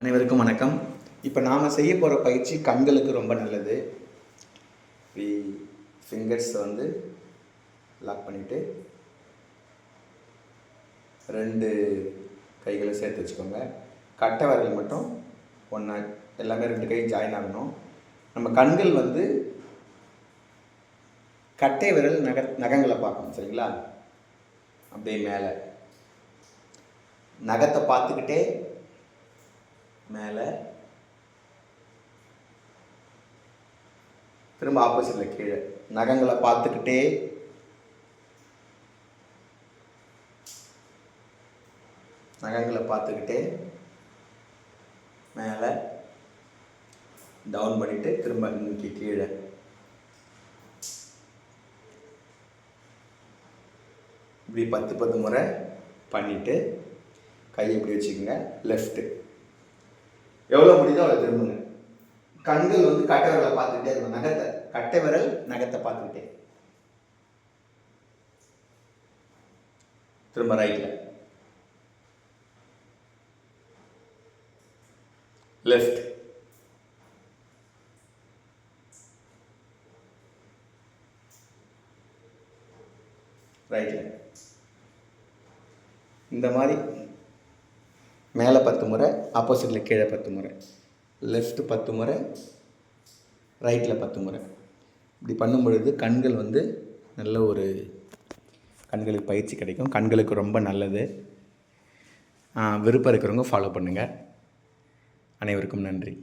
அனைவருக்கும் வணக்கம். இப்போ நாம் செய்ய போகிற பயிற்சி கண்களுக்கு ரொம்ப நல்லது. ஃபிங்கர்ஸை வந்து லாக் பண்ணிவிட்டு 2 கைகளை சேர்த்து வச்சுக்கோங்க. கட்டை விரல் மட்டும் ஒன்றா, எல்லாமே 2 கை ஜாயின் ஆகணும். நம்ம கண்கள் வந்து கட்டை விரல் நகங்களை பார்க்கணும், சரிங்களா? அப்படியே மேலே நகத்தை பார்த்துக்கிட்டே மேலே, திரும்ப ஆப்போசிட்டில் கீழே நகங்களை பார்த்துக்கிட்டே மேலே டவுன் பண்ணிவிட்டு திரும்ப இன்னைக்கு கீழே. இப்படி 10 முறை பண்ணிவிட்டு கையை இப்படி வச்சுக்கோங்க. லெஃப்ட்டு எவ்வளோ முடியுதோ அவ்வளோ திரும்புங்க. கண்கள் வந்து கட்டை விரலை பார்த்துக்கிட்டே இருக்கும். கட்டை விரல் நகத்தை பார்த்துக்கிட்டே திரும்ப ரைட்டில், லெஃப்ட், ரைட்டில். இந்த மாதிரி மேலே 10 முறை, ஆப்போசிட்டில் கீழே 10 முறை, லெஃப்ட்டு 10 முறை, ரைட்டில் 10 முறை. இப்படி பண்ணும் பொழுது கண்கள் வந்து நல்ல ஒரு கண்களுக்கு பயிற்சி கிடைக்கும். கண்களுக்கு ரொம்ப நல்லது. விருப்பம் இருக்கிறவங்க ஃபாலோ பண்ணுங்கள். அனைவருக்கும் நன்றி.